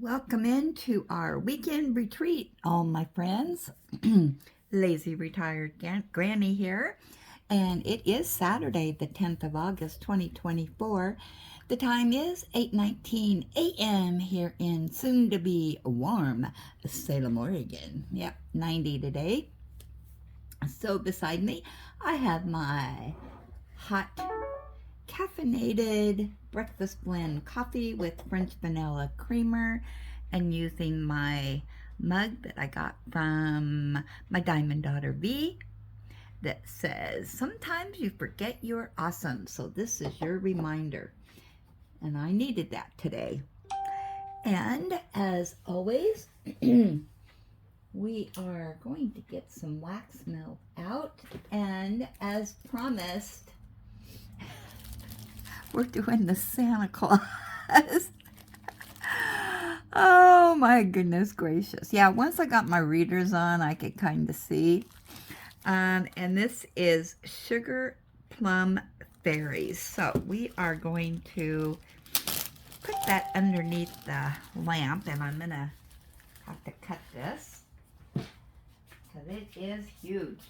Welcome into our weekend retreat, all my friends. Lazy retired granny here, and it is Saturday, the 10th of August, 2024. The time is 8:19 a.m. here in soon-to-be warm Salem, Oregon. Yep, 90 today. So beside me, I have my hot caffeinated breakfast blend coffee with French vanilla creamer, and using my mug that I got from my Diamond Daughter V that says, "Sometimes you forget you're awesome." So this is your reminder. And I needed that today. And as always, we are going to get some wax melt out. And as promised, we're doing the Santa Claus. Oh my goodness gracious. Yeah, once I got my readers on, I could kind of see. And this is Sugar Plum Fairies. So we are going to put that underneath the lamp, and I'm going to have to cut this because it is huge.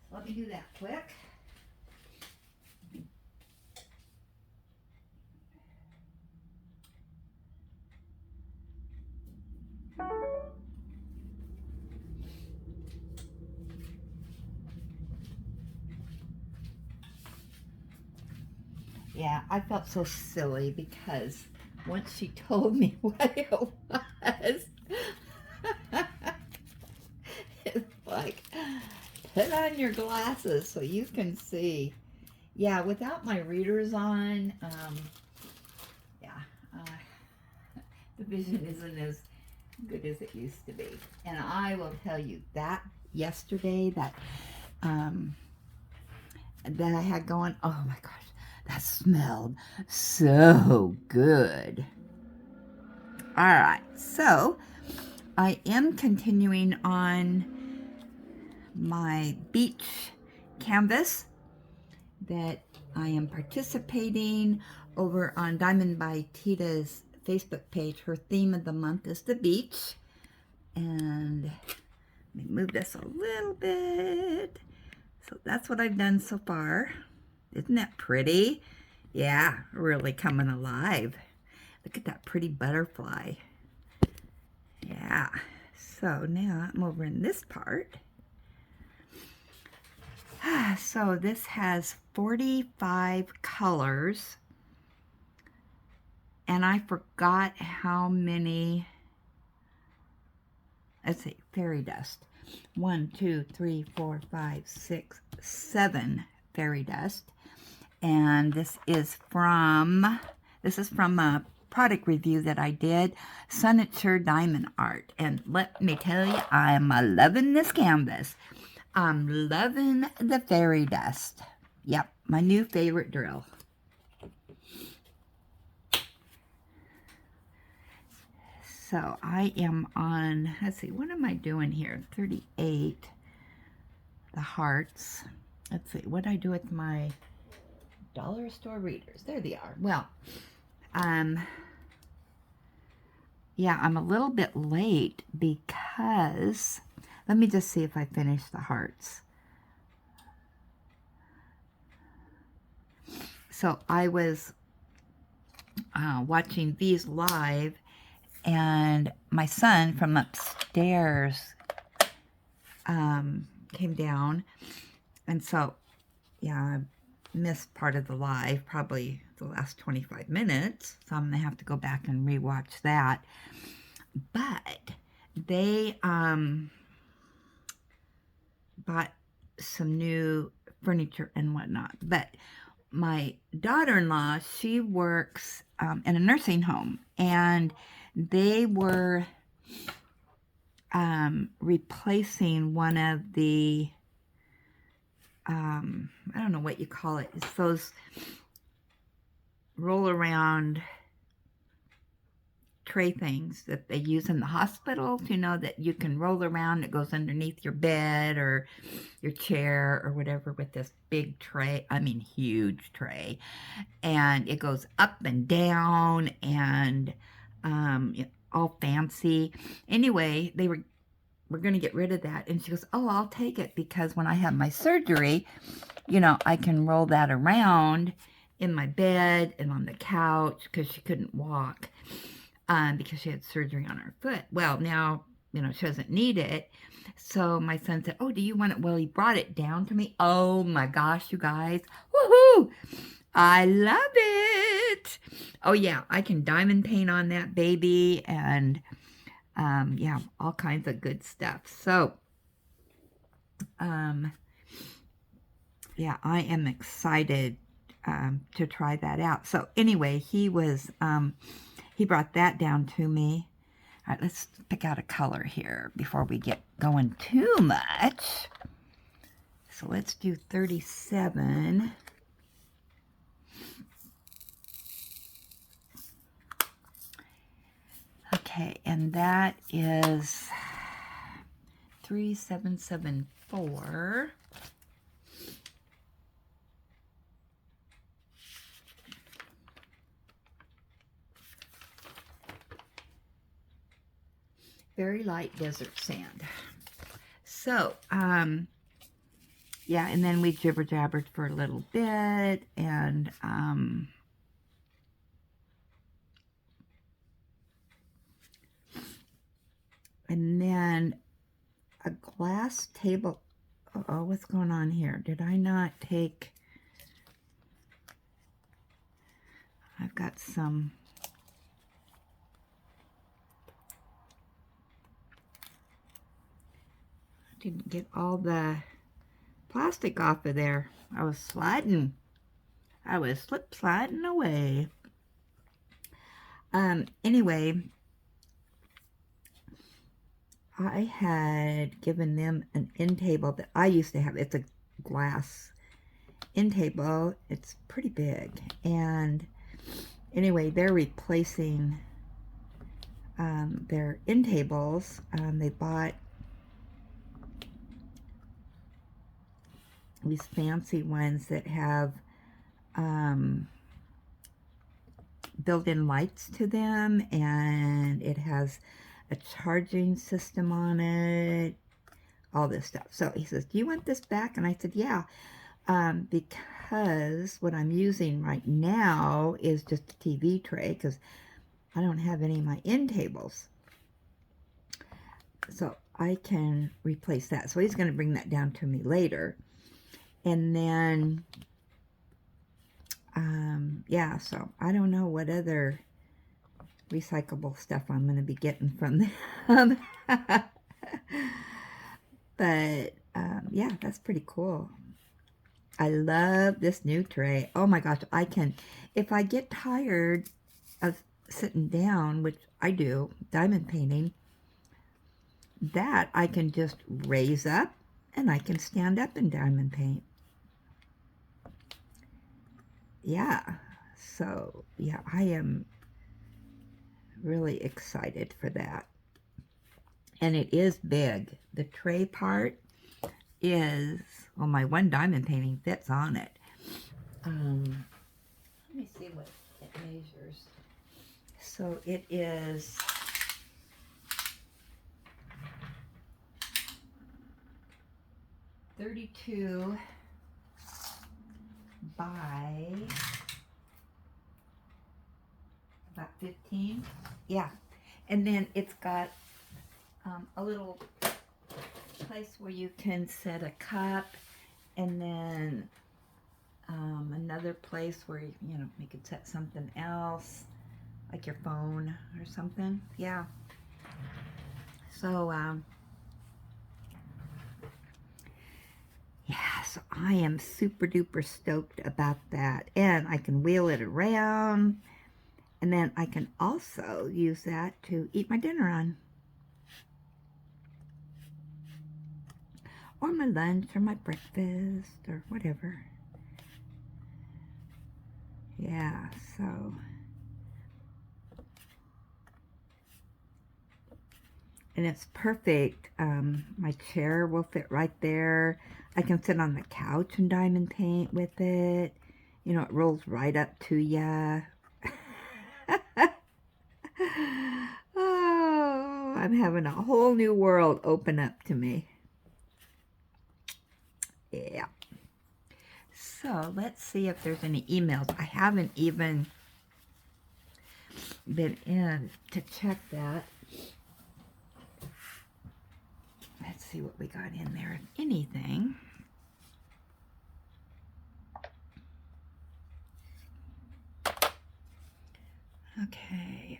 Let me do that quick. Yeah, I felt so silly because once she told me what it was, it's like, put on your glasses so you can see. Yeah, without my readers on, yeah, the vision isn't as good as it used to be. And I will tell you that yesterday, that I had going, oh my gosh, that smelled so good. All right, so I am continuing on my beach canvas that I am participating over on Diamond by Tita's Facebook page. Her theme of the month is the beach. And let me move this a little bit. So that's what I've done so far. Isn't that pretty? Yeah, really coming alive. Look at that pretty butterfly. Yeah. So now I'm over in this part. So this has 45 colors, and I forgot how many. Let's see, fairy dust. 1, 2, 3, 4, 5, 6, 7 fairy dust. And this is from a product review that I did, Sunnature Diamond Art. And let me tell you, I'm loving this canvas. I'm loving the fairy dust. Yep, my new favorite drill. So I am on, let's see, what am I doing here? 38, the hearts. Let's see, what I do with my dollar store readers. There they are. Well, yeah, I'm a little bit late because, let me just see if I finish the hearts. So I was watching these live, and my son from upstairs came down, and so, yeah, I missed part of the live, probably the last 25 minutes, so I'm going to have to go back and rewatch that. But they bought some new furniture and whatnot. But my daughter-in-law, she works in a nursing home, and they were replacing one of the, I don't know what you call it. It's those roll around tray things that they use in the hospitals, you know, that you can roll around. It goes underneath your bed or your chair or whatever, with this big tray. I mean, huge tray. And it goes up and down, and all fancy. Anyway, we're going to get rid of that. And she goes, oh, I'll take it because when I have my surgery, I can roll that around in my bed and on the couch because she couldn't walk because she had surgery on her foot. Well, now, she doesn't need it. So my son said, oh, do you want it? Well, he brought it down to me. Oh my gosh, you guys. Woohoo! I love it. Oh yeah, I can diamond paint on that baby and yeah, all kinds of good stuff. So yeah, I am excited to try that out. So anyway, he brought that down to me. All right, let's pick out a color here before we get going too much. So let's do 37. Okay, and that is 3774. Very light desert sand. So, yeah, and then we jibber-jabbered for a little bit, and then a glass table. Oh, what's going on here? Did I not take... I've got some... I didn't get all the plastic off of there. I was sliding. I was slip sliding away. Anyway, I had given them an end table that I used to have. It's a glass end table. It's pretty big. And anyway, they're replacing their end tables. They bought these fancy ones that have built-in lights to them, and it has a charging system on it, all this stuff. So he says, do you want this back? And I said, yeah, because what I'm using right now is just a TV tray because I don't have any of my end tables. So I can replace that. So he's going to bring that down to me later. And then, yeah, so I don't know what other recyclable stuff I'm going to be getting from them. But, yeah, that's pretty cool. I love this new tray. Oh my gosh, I can, if I get tired of sitting down, which I do, diamond painting, that I can just raise up and I can stand up and diamond paint. Yeah, so yeah, I am really excited for that. And it is big. The tray part is, well, my one diamond painting fits on it. Let me see what it measures. So it is 32 by about 15. Yeah. And then it's got a little place where you can set a cup, and then another place where you could set something else, like your phone or something. Yeah. So yeah, so I am super duper stoked about that. And I can wheel it around, and then I can also use that to eat my dinner on. Or my lunch, or my breakfast, or whatever. Yeah, so. And it's perfect. My chair will fit right there. I can sit on the couch and diamond paint with it. It rolls right up to ya. I'm having a whole new world open up to me. Yeah. So let's see if there's any emails. I haven't even been in to check that. Let's see what we got in there, if anything. Okay.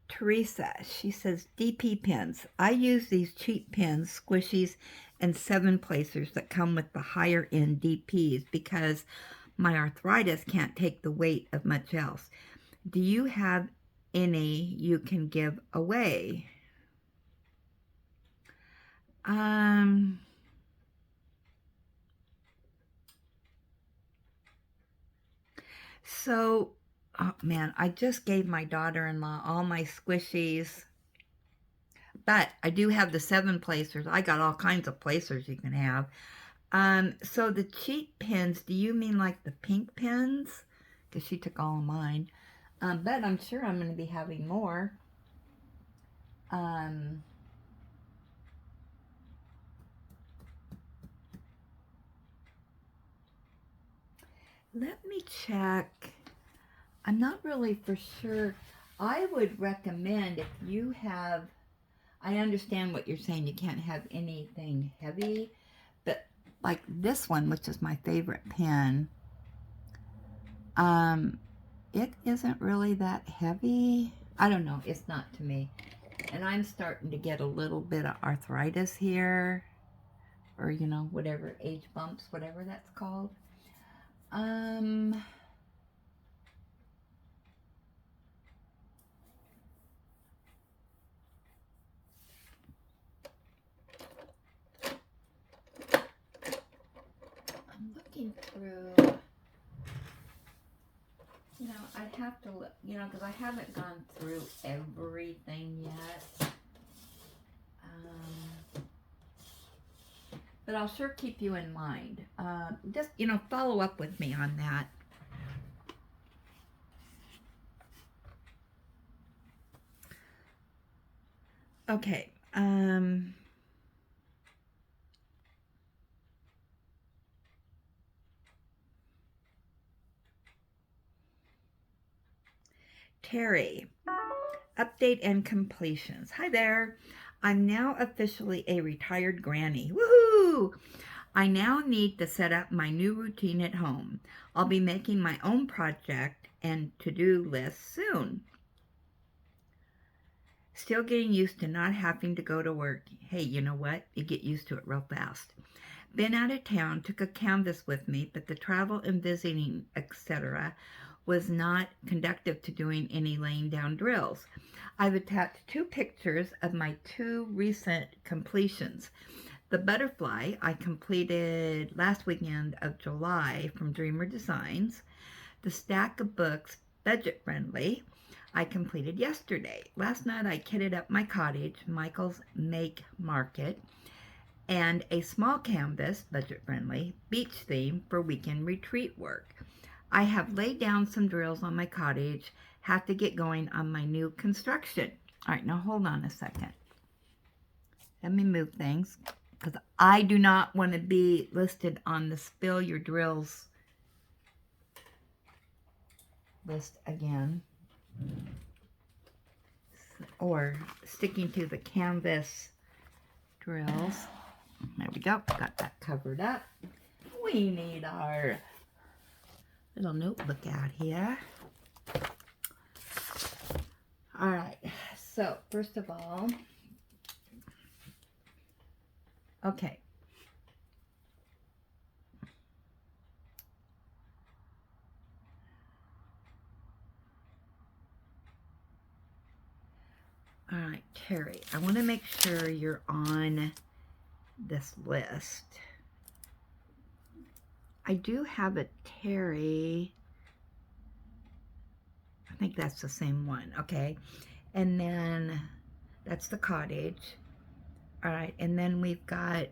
Teresa, she says, DP pens. I use these cheap pens, squishies, and 7-placers that come with the higher end DPs because my arthritis can't take the weight of much else. Do you have any you can give away? So, oh man, I just gave my daughter-in-law all my squishies, but I do have the 7-placers. I got all kinds of placers you can have. So the cheap pens, do you mean like the pink pens? Because she took all of mine. But I'm sure I'm going to be having more. Let me check. I'm not really for sure. I would recommend if you have, I understand what you're saying, you can't have anything heavy, but like this one, which is my favorite pen, it isn't really that heavy. I don't know, it's not to me. And I'm starting to get a little bit of arthritis here, or you know, whatever, age bumps, whatever that's called. I'm looking through, you know, I'd have to look, you know, because I haven't gone through everything yet. But I'll sure keep you in mind. Just, you know, follow up with me on that. Okay. Terry, update and completions. Hi there. I'm now officially a retired granny. Woohoo! I now need to set up my new routine at home. I'll be making my own project and to-do list soon. Still getting used to not having to go to work. Hey, you know what? You get used to it real fast. Been out of town, took a canvas with me, but the travel and visiting, etc., was not conducive to doing any laying down drills. I've attached 2 pictures of my 2 recent completions. The butterfly I completed last weekend of July from Dreamer Designs. The stack of books, budget friendly, I completed yesterday. Last night I kitted up my cottage, Michael's Make Market, and a small canvas, budget friendly, beach theme for weekend retreat work. I have laid down some drills on my cottage, have to get going on my new construction. All right, now hold on a second. Let me move things, because I do not want to be listed on the Spill Your Drills list again. Or sticking to the canvas drills. There we go, got that covered up. We need our little notebook out here. All right, so first of all, okay. All right, Terry, I want to make sure you're on this list. I do have a Terry. I think that's the same one. Okay. And then that's the cottage. All right. And then we've got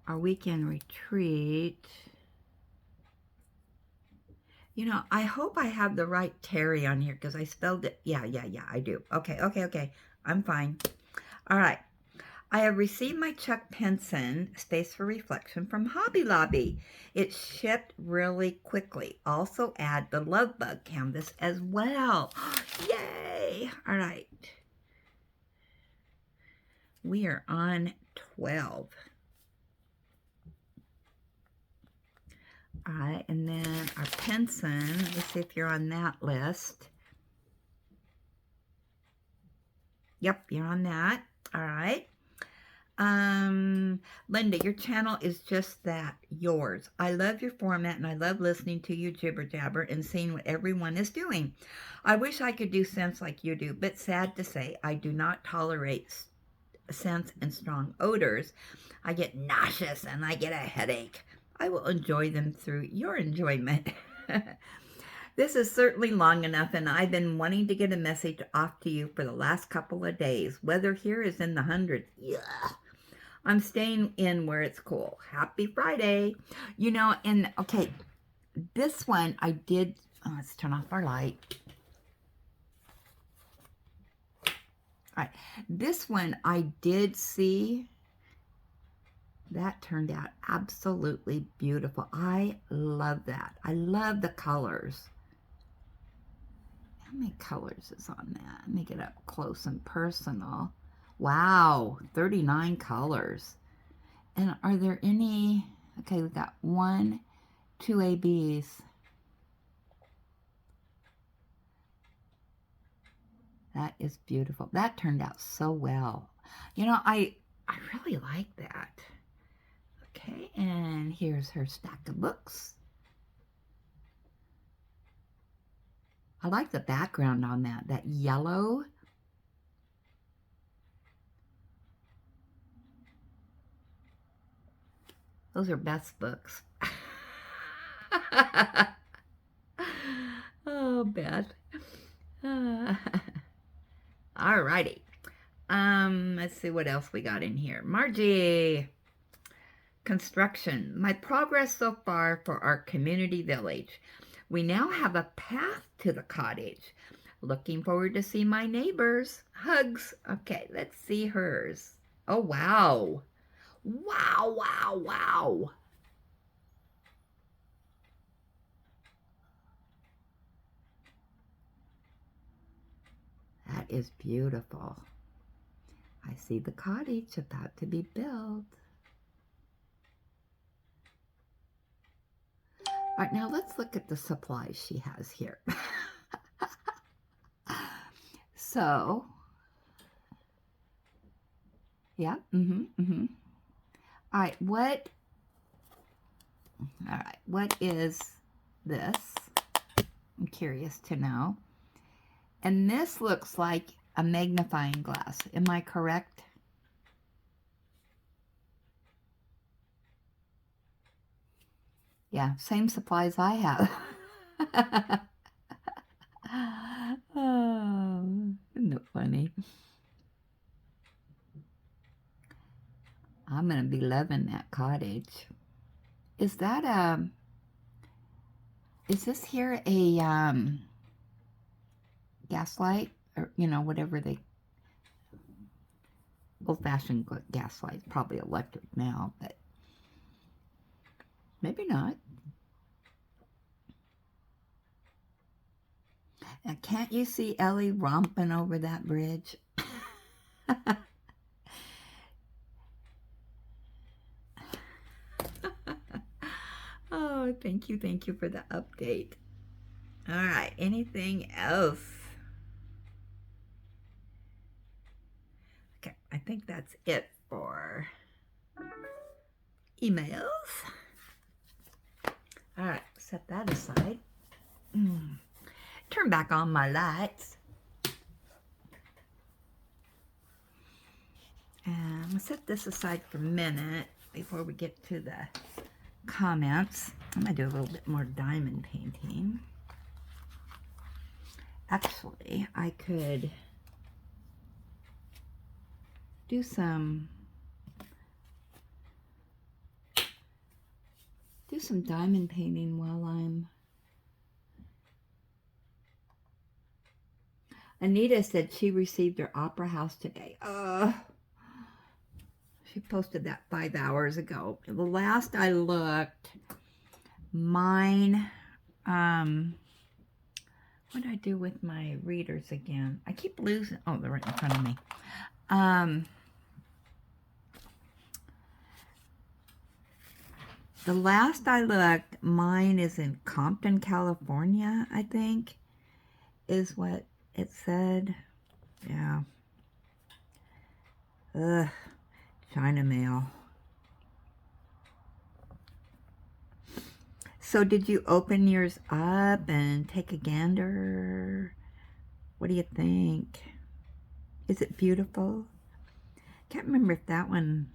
our weekend retreat. You know, I hope I have the right Terry on here because I spelled it. Yeah, I do. Okay. I'm fine. All right. I have received my Chuck Penson Space for Reflection from Hobby Lobby. It shipped really quickly. Also add the Love Bug canvas as well. Yay! All right. We are on 12. All right, and then our Penson, let's see if you're on that list. Yep, you're on that. All right. Linda, your channel is just that, yours. I love your format and I love listening to you jibber jabber and seeing what everyone is doing. I wish I could do scents like you do, but sad to say, I do not tolerate scents and strong odors. I get nauseous and I get a headache. I will enjoy them through your enjoyment. This is certainly long enough, and I've been wanting to get a message off to you for the last couple of days. Weather here is in the hundreds. Yeah. I'm staying in where it's cool. Happy Friday. You know, and okay, this one I did, let's turn off our light. All right, this one I did see. That turned out absolutely beautiful. I love that. I love the colors. How many colors is on that? Let me get up close and personal. Wow, 39 colors. And are there any, okay, we got 1, 2 ABs. That is beautiful. That turned out so well. You know, I really like that. Okay, and here's her stack of books. I like the background on that yellow. Those are Beth's books. Oh, Beth. All righty. Let's see what else we got in here. Margie. Construction. My progress so far for our community village. We now have a path to the cottage. Looking forward to see my neighbors. Hugs. Okay, let's see hers. Oh, wow. Wow. That is beautiful. I see the cottage about to be built. All right, now let's look at the supplies she has here. So, yeah, All right, what is this? I'm curious to know. And this looks like a magnifying glass. Am I correct? Yeah, same supplies I have. Oh, isn't it funny? I'm going to be loving that cottage. Is that is this here a gaslight? Or, you know, whatever they, old-fashioned gaslight, probably electric now, but maybe not. Now, can't you see Ellie romping over that bridge? Oh, thank you for the update. All right, anything else? Okay, I think that's it for emails. All right, set that aside. Turn back on my lights. And we'll set this aside for a minute before we get to the comments. I'm going to do a little bit more diamond painting. Actually, I could do some diamond painting while I'm Anita said she received her Opera House today. She posted that 5 hours ago. The last I looked, mine, what did I do with my readers again? I keep losing, oh, they're right in front of me. The last I looked, mine is in Compton, California, I think, is what it said. Yeah. Ugh. China mail. So did you open yours up and take a gander? What do you think? Is it beautiful? Can't remember if that one...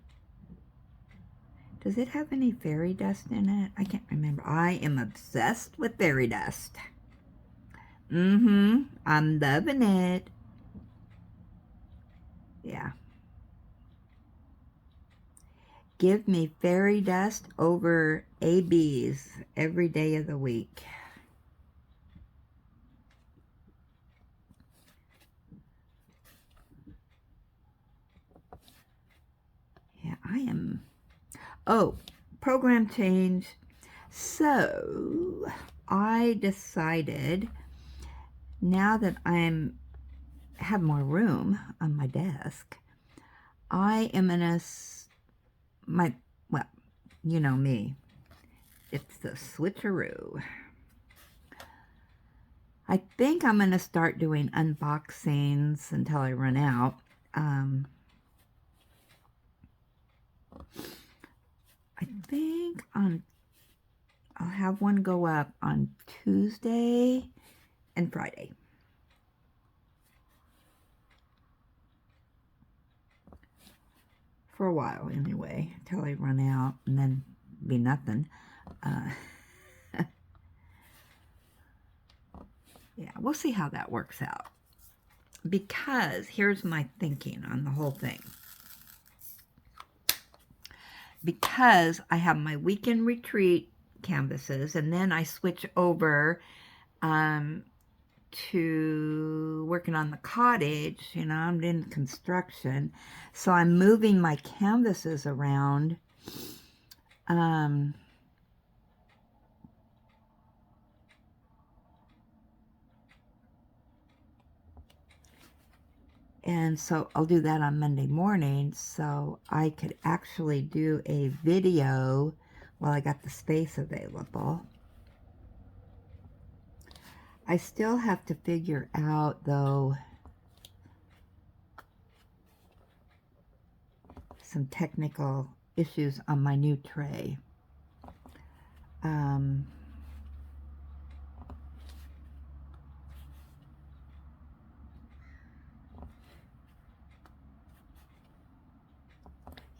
Does it have any fairy dust in it? I can't remember. I am obsessed with fairy dust. I'm loving it. Yeah. Give me fairy dust over ABs every day of the week. Yeah, I am. Oh, program change. So I decided, now that have more room on my desk, I am gonna, well, you know me, it's the switcheroo. I think I'm gonna start doing unboxings until I run out. I think I'll have one go up on Tuesday and Friday. For a while, anyway, until I run out, and then be nothing. Yeah, we'll see how that works out. Because here's my thinking on the whole thing. Because I have my weekend retreat canvases, and then I switch over to working on the cottage. You know, I'm in construction, so I'm moving my canvases around. And so I'll do that on Monday morning, so I could actually do a video while I got the space available. I still have to figure out, though, some technical issues on my new tray.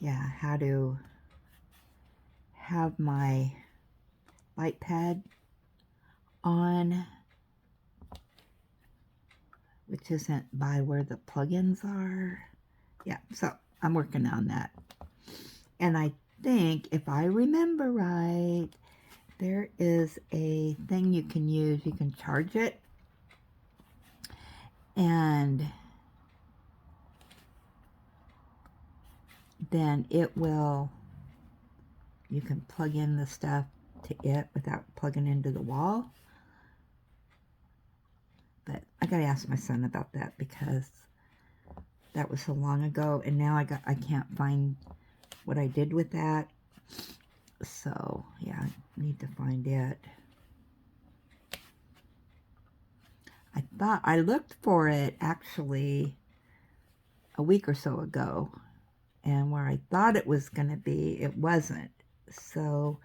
Yeah, how to have my light pad on, which isn't by where the plugins are. Yeah, so I'm working on that. And I think, if I remember right, there is a thing you can use. You can charge it, and then it will, you can plug in the stuff to it without plugging into the wall. But I gotta ask my son about that, because that was so long ago, and now I can't find what I did with that. So yeah, I need to find it. I thought I looked for it actually a week or so ago, and where I thought it was going to be, it wasn't. So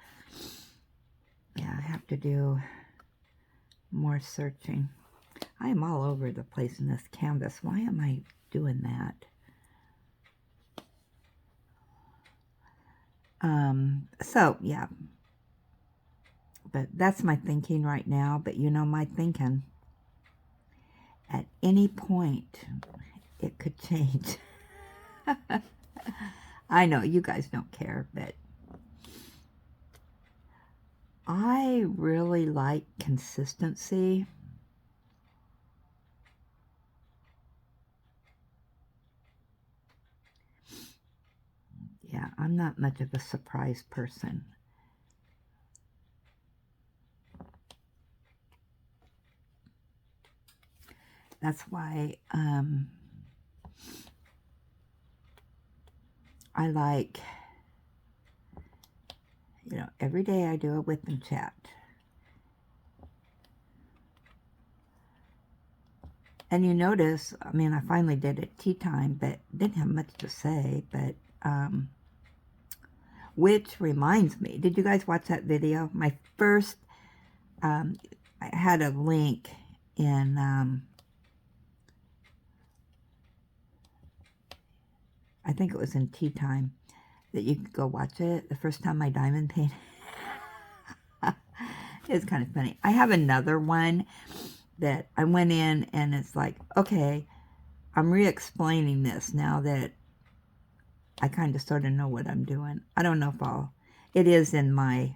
yeah, I have to do more searching. I am all over the place in this canvas. Why am I doing that? So yeah, but that's my thinking right now. But you know, my thinking, at any point it could change. I know you guys don't care, but I really like consistency. I'm not much of a surprise person. That's why I like, you know, every day I do a whip and chat. And you notice, I mean, I finally did it tea time, but didn't have much to say, but, which reminds me, did you guys watch that video? My first, I had a link in, I think it was in tea time, that you could go watch it, the first time I diamond painted. It's kind of funny. I have another one that I went in and it's like, okay, I'm re-explaining this now that I kind of sort of know what I'm doing. I don't know if it is in my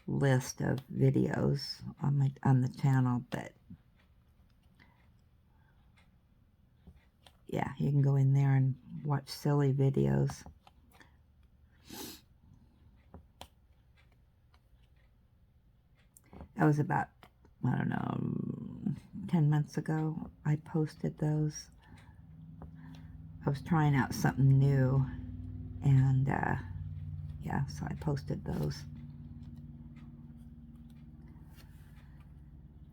list of videos on the channel, but yeah, you can go in there and watch silly videos. That was about, I don't know, 10 months ago I posted those. I was trying out something new, and yeah, so I posted those.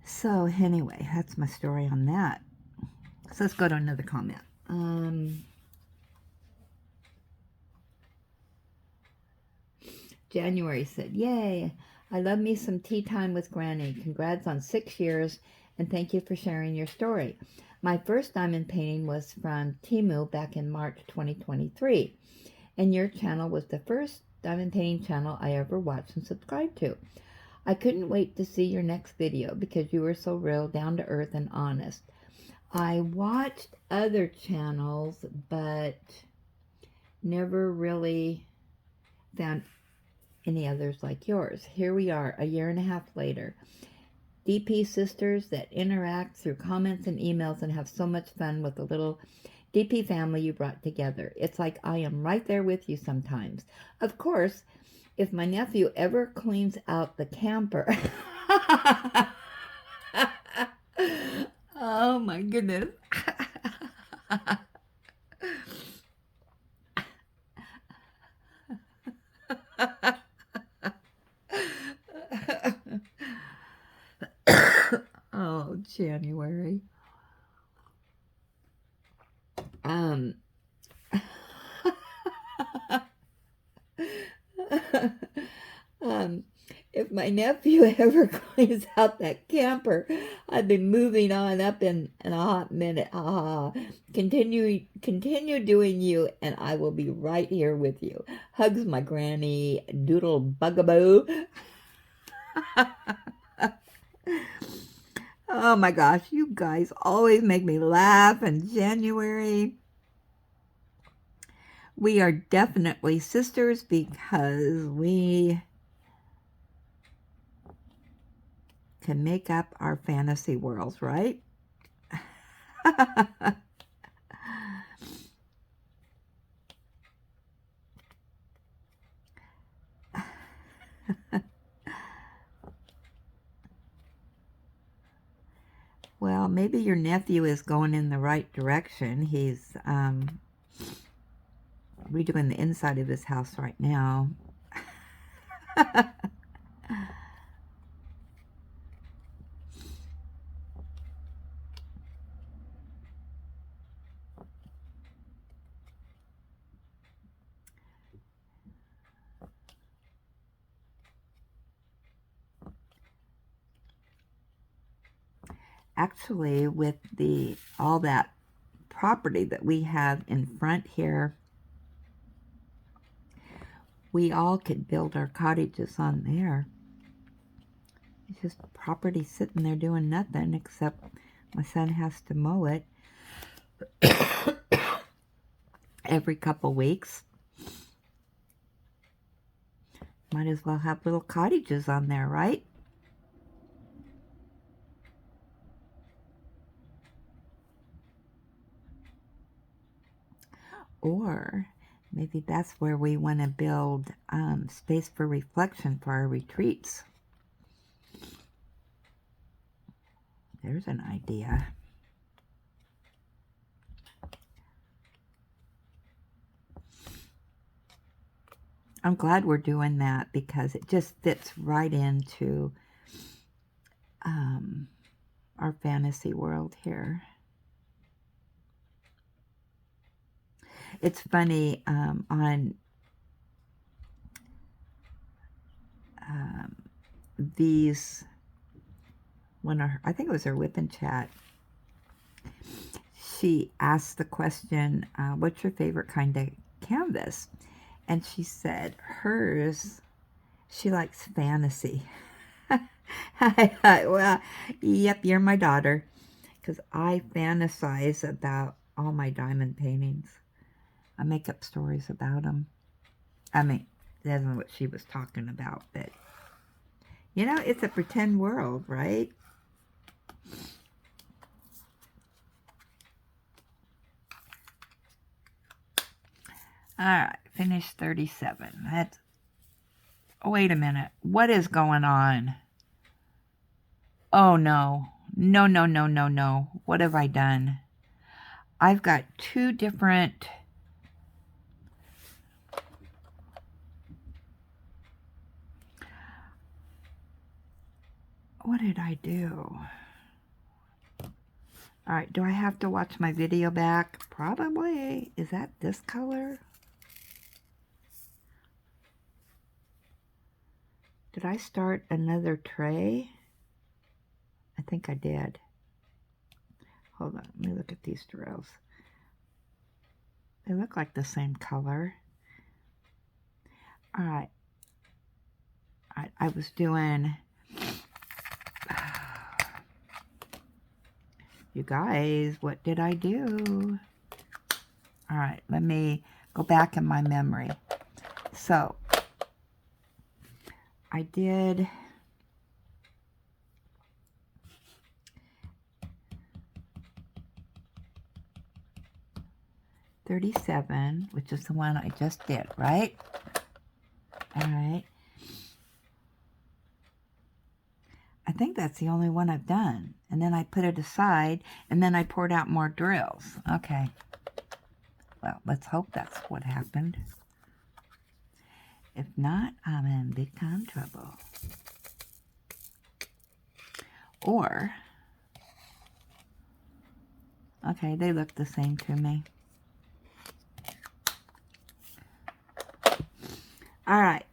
So anyway, that's my story on that. So let's go to another comment. January said, yay, I love me some tea time with Granny. Congrats on 6 years, and thank you for sharing your story. My first diamond painting was from Temu back in March 2023, and your channel was the first diamond painting channel I ever watched and subscribed to. I couldn't wait to see your next video because you were so real, down to earth, and honest. I watched other channels, but never really found any others like yours. Here we are, a year and a half later. DP sisters that interact through comments and emails and have so much fun with the little DP family you brought together. It's like I am right there with you sometimes. Of course, if my nephew ever cleans out the camper. Oh my goodness. Oh, January. If my nephew ever cleans out that camper, I'd be moving on up in a hot minute. Continue doing you, and I will be right here with you. Hugs, my granny, doodle bugaboo. Oh my gosh, you guys always make me laugh in January. We are definitely sisters because we can make up our fantasy worlds, right? Well, maybe your nephew is going in the right direction. He's redoing the inside of his house right now. Actually, with all that property that we have in front here, we all could build our cottages on there. It's just property sitting there doing nothing except my son has to mow it every couple weeks. Might as well have little cottages on there, right? Or Maybe that's where we want to build space for reflection for our retreats. There's an idea. I'm glad we're doing that because it just fits right into our fantasy world here. It's funny, on these, I think it was her whip and chat, she asked the question, what's your favorite kind of canvas? And she said hers, she likes fantasy. I thought, well, yep, you're my daughter, because I fantasize about all my diamond paintings. I make up stories about them. I mean, that's not what she was talking about, but, you know, it's a pretend world, right? All right, finish 37. That's, oh, wait a minute. What is going on? Oh, no. No, no, no, no, no. What have I done? I've got two different... What did I do? All right, do I have to watch my video back? Probably. Is that this color? Did I start another tray? I think I did. Hold on, let me look at these drills. They look like the same color. All right. I was doing... You guys, what did I do? All right, let me go back in my memory. So, I did... $37, which is the one I just did, right? All right. I think that's the only one I've done. And then I put it aside, and then I poured out more drills. Okay. Well, let's hope that's what happened. If not, I'm in big time trouble. Or, okay, they look the same to me. All right.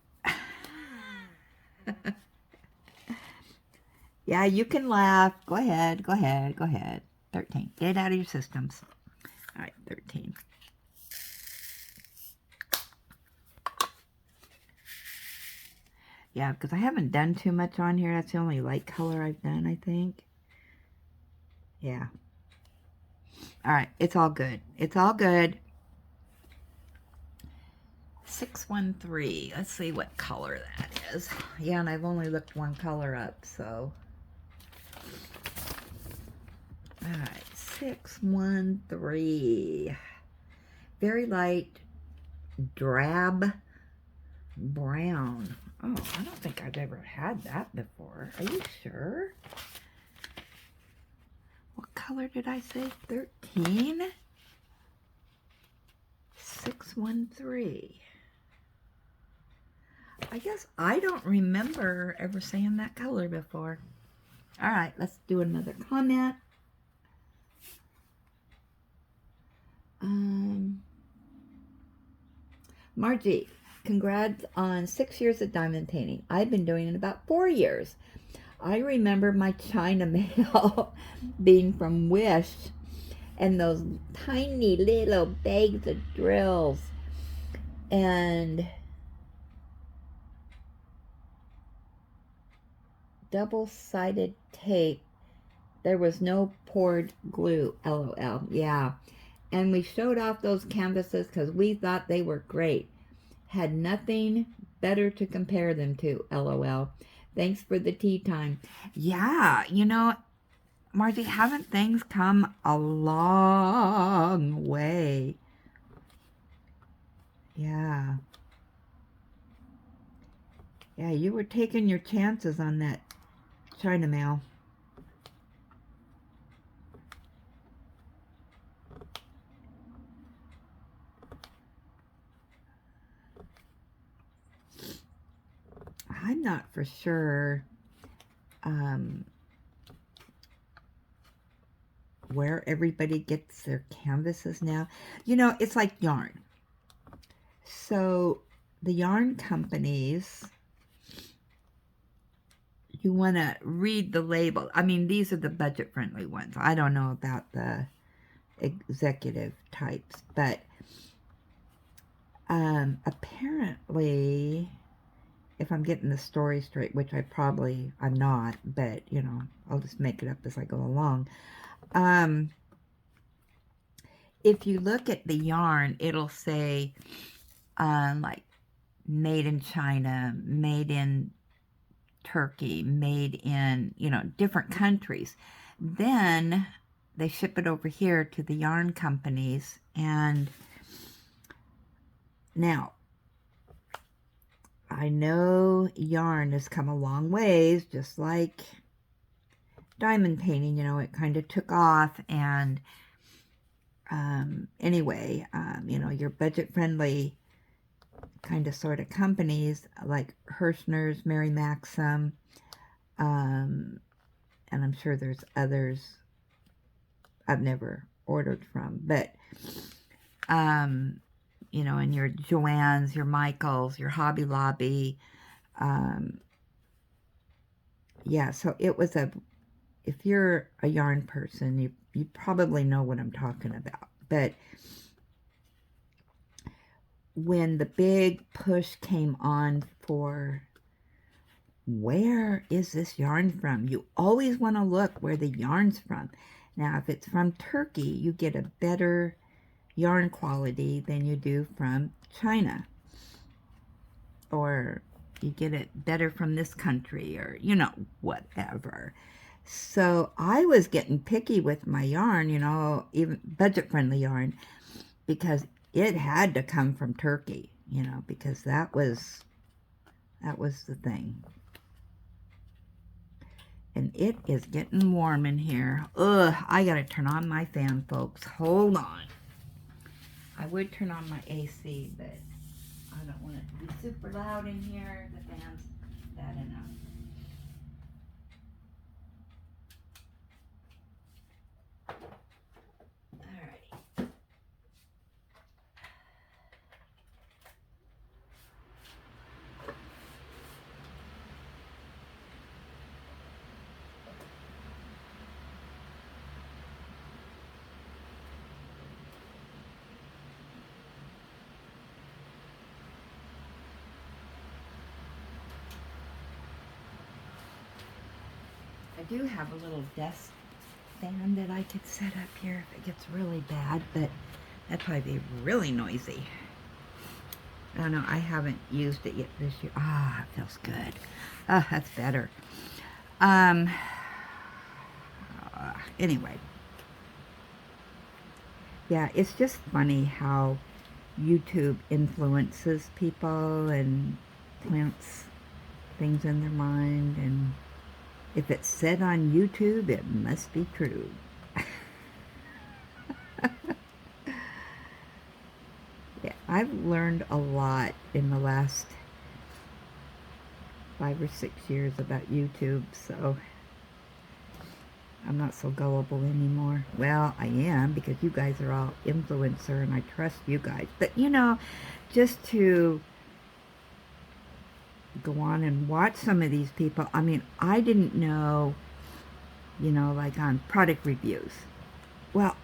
Yeah, you can laugh. Go ahead, go ahead, go ahead. 13. Get it out of your systems. All right, 13. Yeah, because I haven't done too much on here. That's the only light color I've done, I think. Yeah. All right, it's all good. It's all good. 613. Let's see what color that is. Yeah, and I've only looked one color up, so. All right, 613. Very light drab brown. Oh, I don't think I've ever had that before. Are you sure? What color did I say? 13? 613. I guess I don't remember ever saying that color before. All right, let's do another comment. Margie, congrats on 6 years of diamond painting. I've been doing it about 4 years. I remember my China mail being from Wish and those tiny little bags of drills and double-sided tape. There was no poured glue, LOL. Yeah. And we showed off those canvases because we thought they were great. Had nothing better to compare them to, LOL. Thanks for the tea time. Yeah, you know, Margie, haven't things come a long way? Yeah. Yeah, you were taking your chances on that China mail. I'm not for sure where everybody gets their canvases now. You know, it's like yarn. So the yarn companies, you want to read the label. I mean, these are the budget-friendly ones. I don't know about the executive types, but apparently, if I'm getting the story straight, which I'm not, but, you know, I'll just make it up as I go along. If you look at the yarn, it'll say, like, made in China, made in Turkey, made in, you know, different countries. Then they ship it over here to the yarn companies, and now I know yarn has come a long ways, just like diamond painting, you know, it kind of took off, and anyway, you know, your budget-friendly kind of sort of companies like Hirschner's, Mary Maxim, and I'm sure there's others I've never ordered from, but you know, and your Joann's, your Michaels, your Hobby Lobby, yeah, so it was if you're a yarn person, you probably know what I'm talking about, but when the big push came on for where is this yarn from, you always want to look where the yarn's from. Now, if it's from Turkey, you get a better yarn quality than you do from China. Or you get it better from this country, or, you know, whatever. So I was getting picky with my yarn, you know, even budget-friendly yarn, because it had to come from Turkey, you know, because that was the thing. And it is getting warm in here. Ugh, I gotta turn on my fan, folks. Hold on. I would turn on my AC, but I don't want it to be super loud in here. The fan's bad enough. Alrighty. I do have a little desk fan that I could set up here if it gets really bad, but that'd probably be really noisy. I don't know, I haven't used it yet this year. Ah, it feels good. Ah, that's better. Anyway. Yeah, it's just funny how YouTube influences people and plants things in their mind, and if it's said on YouTube, it must be true. Yeah, I've learned a lot in the last 5 or 6 years about YouTube, so I'm not so gullible anymore. Well, I am, because you guys are all influencer and I trust you guys. But, you know, just to go on and watch some of these people, I mean, I didn't know, you know, like on product reviews. Well,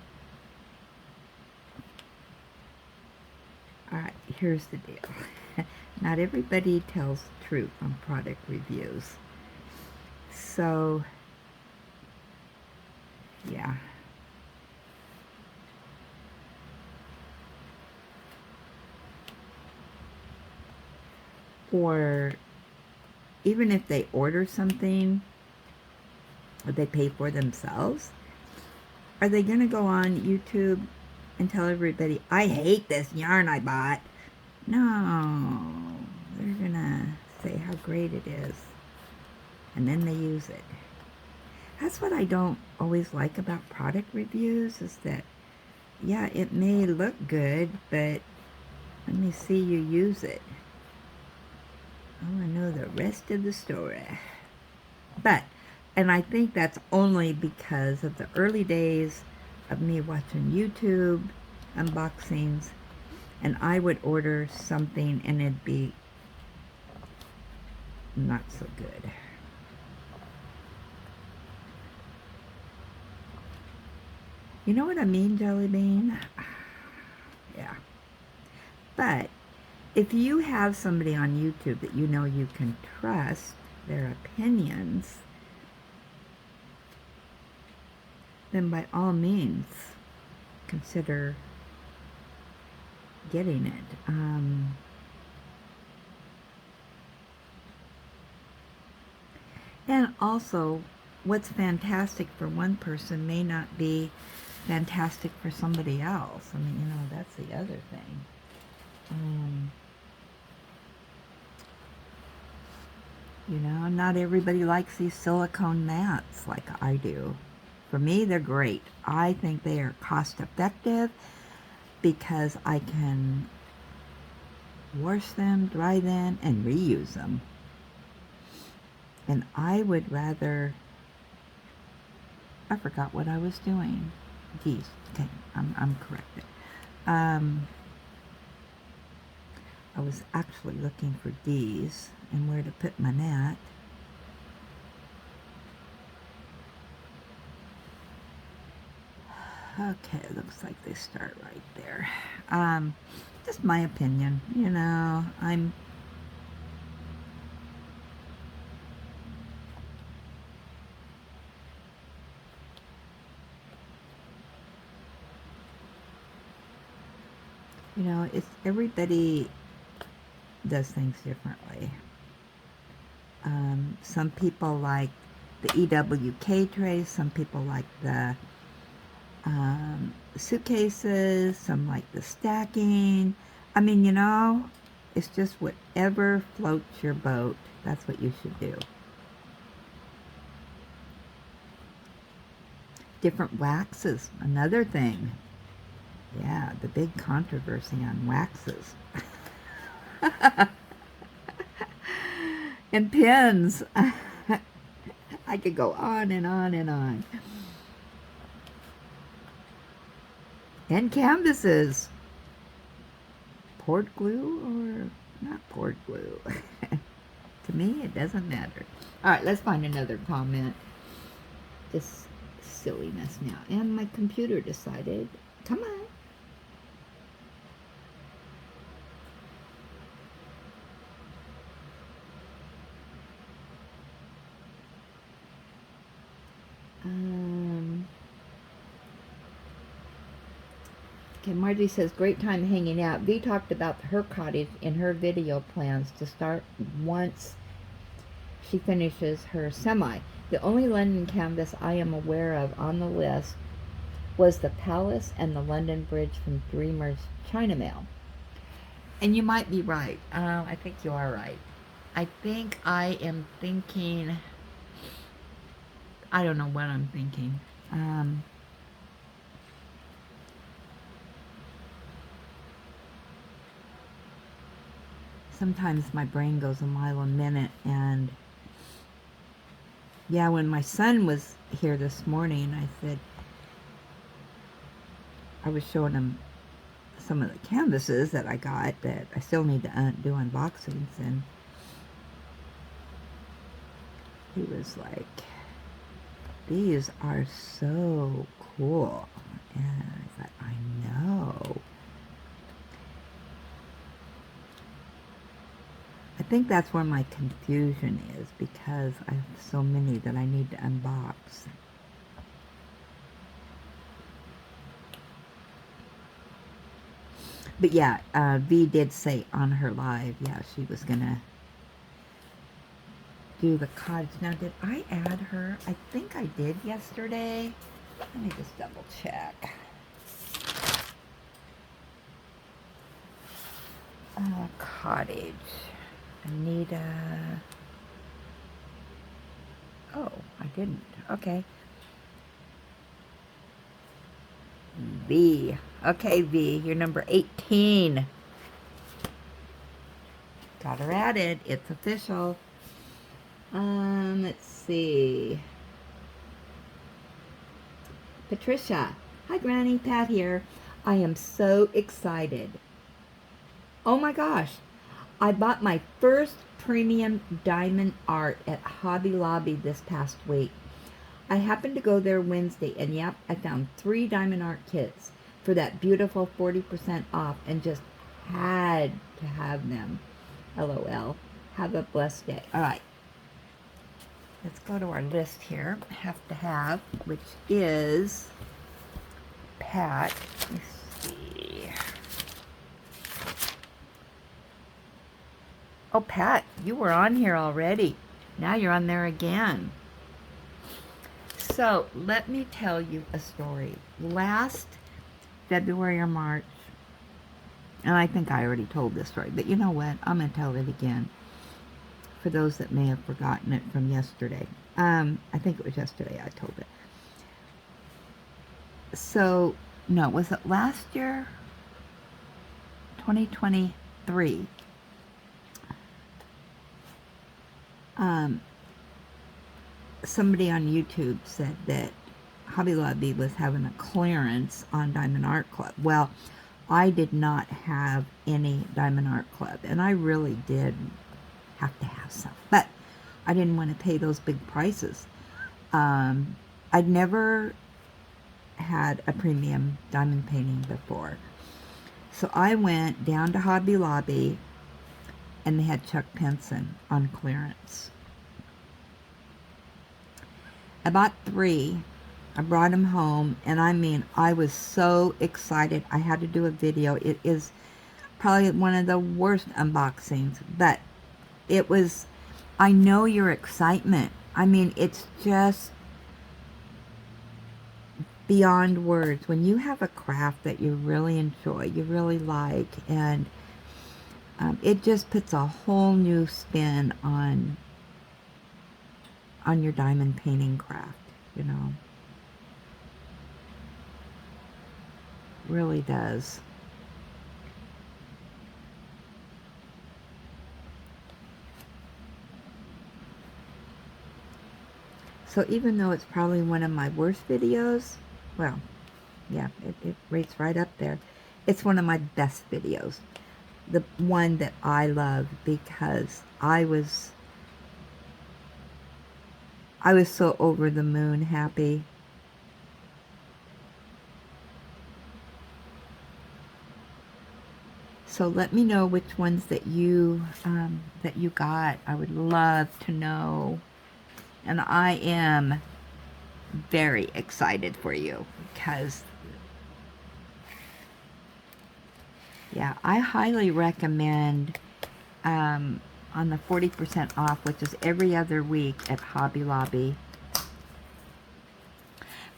all right, here's the deal. Not everybody tells the truth on product reviews. So, yeah. Or even if they order something or they pay for themselves, are they going to go on YouTube and tell everybody, I hate this yarn I bought? No, they're gonna say how great it is, and then they use it. That's what I don't always like about product reviews, is that, yeah, it may look good, but let me see you use it. I want to know the rest of the story. But, and I think that's only because of the early days of me watching YouTube unboxings, and I would order something and it'd be not so good. You know what I mean, Jelly Bean? Yeah. But if you have somebody on YouTube that you know you can trust their opinions, then by all means consider getting it. And also, what's fantastic for one person may not be fantastic for somebody else. I mean, you know, that's the other thing. You know, not everybody likes these silicone mats like I do. For me, they're great. I think they are cost effective because I can wash them, dry them, and reuse them. And I would rather, I forgot what I was doing. Geez, okay, I'm corrected. I was actually looking for these and where to put my mat. Okay, it looks like they start right there. Just my opinion, you know, you know, it's everybody does things differently. Some people like the EWK trays, some people like the suitcases, some like the stacking. I mean, you know, it's just whatever floats your boat. That's what you should do. Different waxes, another thing. Yeah, the big controversy on waxes. And pins. I could go on and on and on. And canvases. Poured glue or not poured glue? To me, it doesn't matter. All right, let's find another comment. Just silliness now. And my computer decided, come on. Okay, Margie says, great time hanging out. V talked about her cottage in her video plans to start once she finishes her semi. The only London canvas I am aware of on the list was the Palace and the London Bridge from Dreamer's China Mail. And you might be right. I think you are right. I think I am thinking, I don't know what I'm thinking. Sometimes my brain goes a mile a minute, and yeah, when my son was here this morning, I said, I was showing him some of the canvases that I got that I still need to do unboxings, and he was like, these are so cool. And I thought, I know. I think that's where my confusion is, because I have so many that I need to unbox. But yeah, V did say on her live, yeah, she was gonna do the cards. Now, did I add her? I think I did yesterday. Let me just double check. Cottage. Anita. Oh, I didn't. Okay. V. Okay, V. You're number 18. Got her added. It's official. Let's see. Patricia. Hi, Granny. Pat here. I am so excited. Oh my gosh. I bought my first premium diamond art at Hobby Lobby this past week. I happened to go there Wednesday, and yep, I found 3 diamond art kits for that beautiful 40% off and just had to have them. LOL. Have a blessed day. All right. Let's go to our list here. Have to have, which is Pat. Let's see. Oh, Pat, you were on here already. Now you're on there again. So let me tell you a story. Last February or March, and I think I already told this story, but you know what? I'm going to tell it again for those that may have forgotten it from yesterday. I think it was yesterday I told it. So, no, was it last year? 2023. Somebody on YouTube said that Hobby Lobby was having a clearance on Diamond Art Club. Well, I did not have any Diamond Art Club, and I really did have to have some, but I didn't want to pay those big prices. I'd never had a premium diamond painting before, so I went down to Hobby Lobby, and they had Chuck Penson on clearance. I bought 3. I brought them home, and I mean, I was so excited. I had to do a video. It is probably one of the worst unboxings, but it was, I know your excitement. I mean, it's just beyond words. When you have a craft that you really enjoy, you really like, and it just puts a whole new spin on your diamond painting craft, you know. Really does. So even though it's probably one of my worst videos, well, yeah, it rates right up there. It's one of my best videos. The one that I love because I was so over the moon happy. So let me know which ones that you got. I would love to know. And I am very excited for you because, yeah, I highly recommend on the 40% off, which is every other week at Hobby Lobby,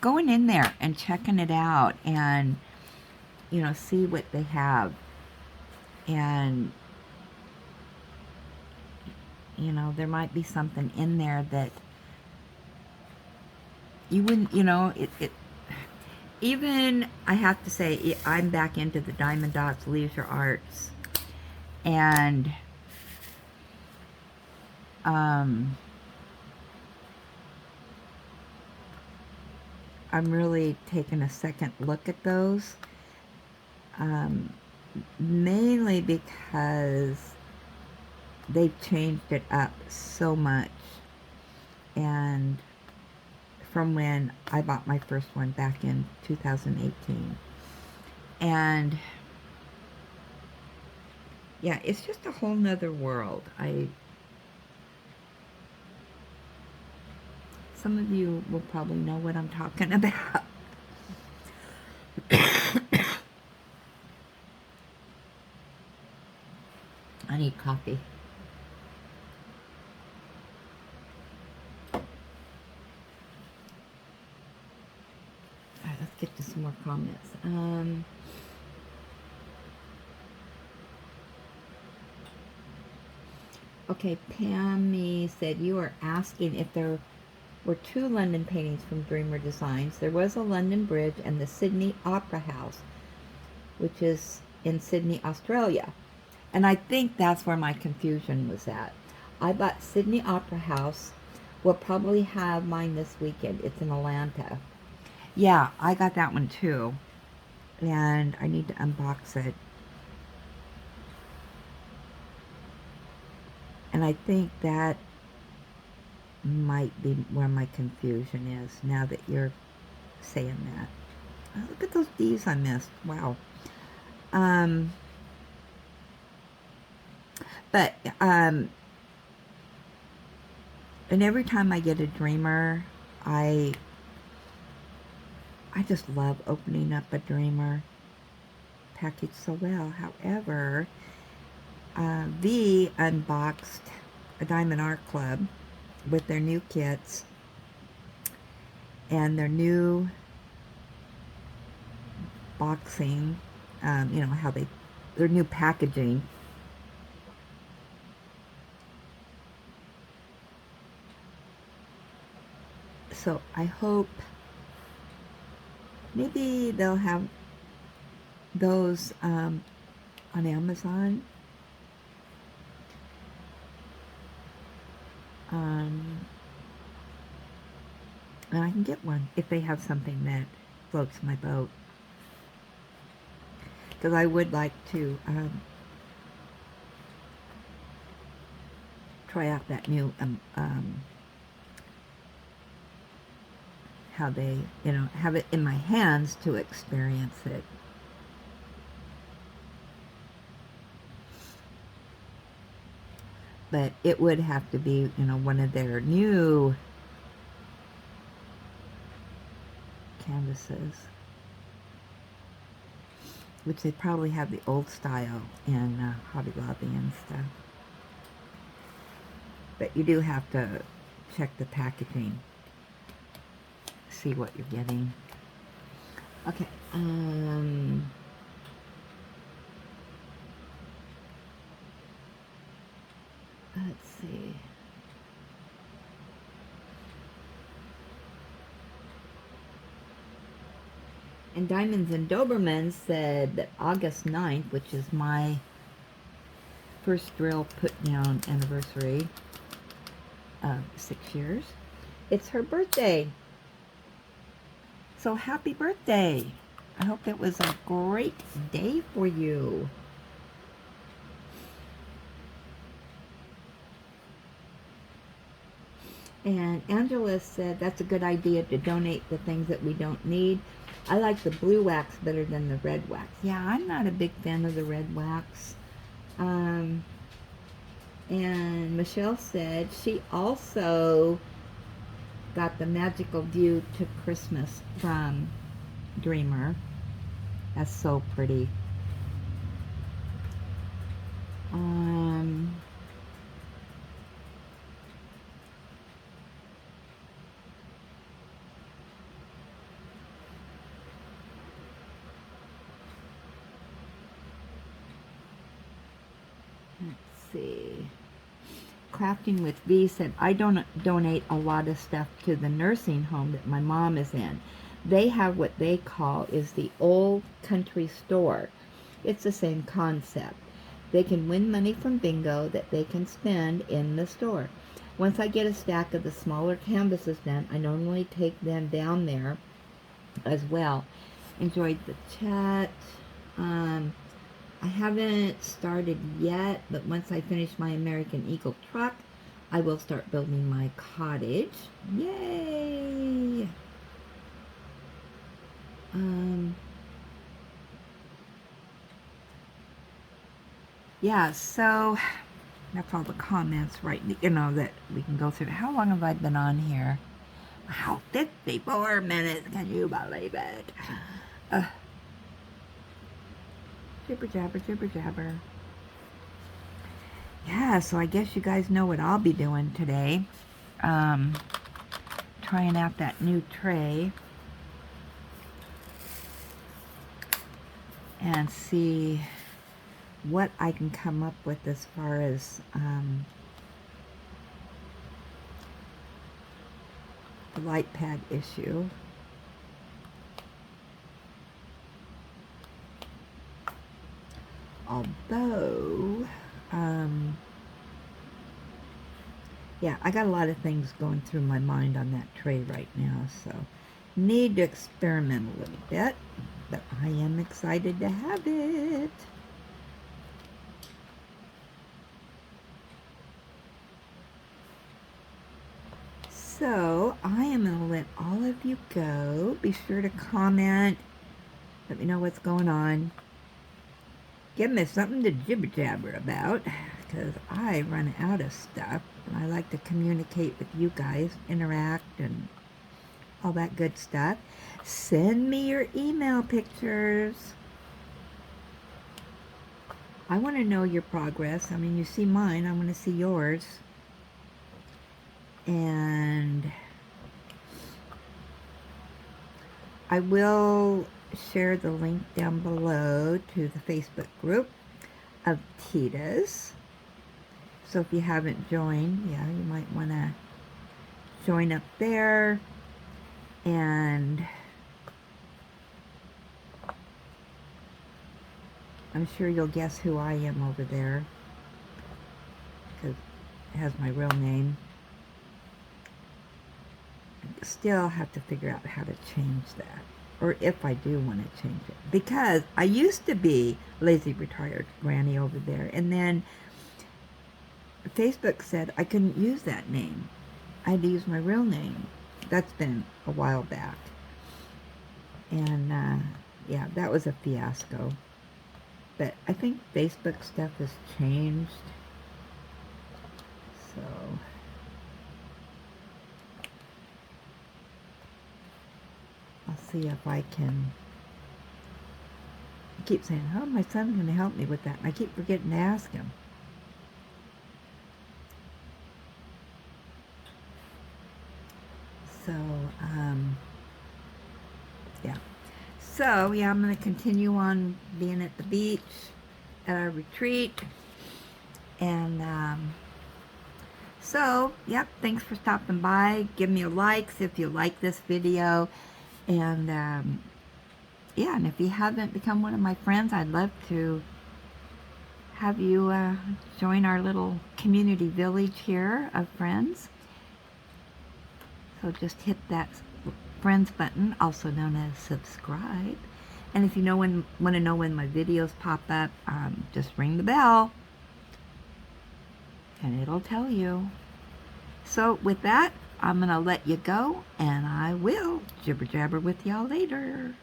going in there and checking it out and, you know, see what they have. And, you know, there might be something in there that you wouldn't, you know, even, I have to say, I'm back into the Diamond Dots Leisure Arts, and I'm really taking a second look at those, mainly because they've changed it up so much, and from when I bought my first one back in 2018, and yeah, it's just a whole nother world. Some of you will probably know what I'm talking about. I need coffee. All right, let's get to some more comments. Okay, Pammy said you are asking if there were two London paintings from Dreamer Designs. There was a London Bridge and the Sydney Opera House, which is in Sydney, Australia. And I think that's where my confusion was at. I bought Sydney Opera House. We'll probably have mine this weekend. It's in Atlanta. Yeah, I got that one too. And I need to unbox it. And I think that might be where my confusion is now that you're saying that. Oh, look at those D's I missed. Wow. But and every time I get a Dreamer, I just love opening up a Dreamer package so well. However, V unboxed a Diamond Art Club with their new kits and their new boxing, you know, how their new packaging. So I hope maybe they'll have those on Amazon. And I can get one if they have something that floats my boat. Because I would like to try out that new how they, you know, have it in my hands to experience it. But it would have to be, you know, one of their new canvases, which they probably have the old style in Hobby Lobby and stuff. But you do have to check the packaging, see what you're getting. Okay, let's see. And Diamonds and Dobermans said that August 9th, which is my first drill put down anniversary of 6 years, it's her birthday. So happy birthday. I hope it was a great day for you. And Angela said that's a good idea to donate the things that we don't need. I like the blue wax better than the red wax. Yeah, I'm not a big fan of the red wax. And Michelle said she also got the Magical View to Christmas from Dreamer. That's so pretty. Let's see. Crafting with V said, I don't donate a lot of stuff to the nursing home that my mom is in. They have what they call is the old country store. It's the same concept. They can win money from bingo that they can spend in the store. Once I get a stack of the smaller canvases done, I normally take them down there as well. Enjoyed the chat. I haven't started yet, but once I finish my American Eagle truck, I will start building my cottage. Yay! Yeah, so that's all the comments, right? You know, that we can go through. How long have I been on here? Wow, 54 minutes. Can you believe it? Jibber jabber, jibber jabber. Yeah, so I guess you guys know what I'll be doing today. Trying out that new tray. And see what I can come up with as far as light pad issue. Although, yeah, I got a lot of things going through my mind on that tray right now, so need to experiment a little bit, but I am excited to have it. So I am going to let all of you go. Be sure to comment. Let me know what's going on. Give me something to jibber-jabber about, because I run out of stuff, and I like to communicate with you guys, interact, and all that good stuff. Send me your email pictures. I want to know your progress. I mean, you see mine. I want to see yours. And I will share the link down below to the Facebook group of Tita's. So if you haven't joined, yeah, you might want to join up there. And I'm sure you'll guess who I am over there, because it has my real name. I still have to figure out how to change that, or if I do want to change it, because I used to be Lazy Retired Granny over there, and then Facebook said I couldn't use that name. I had to use my real name. That's been a while back. And yeah, that was a fiasco. But I think Facebook stuff has changed. So I'll see if I can. I keep saying, oh, my son's going to help me with that. And I keep forgetting to ask him. So, yeah. So, yeah, I'm going to continue on being at the beach, at our retreat. And, so, yep, thanks for stopping by. Give me a like if you like this video. And, yeah, and if you haven't become one of my friends, I'd love to have you join our little community village here of friends. So just hit that friends button, also known as subscribe. And if you want to know when my videos pop up, just ring the bell and it'll tell you. So with that, I'm going to let you go, and I will jibber jabber with y'all later.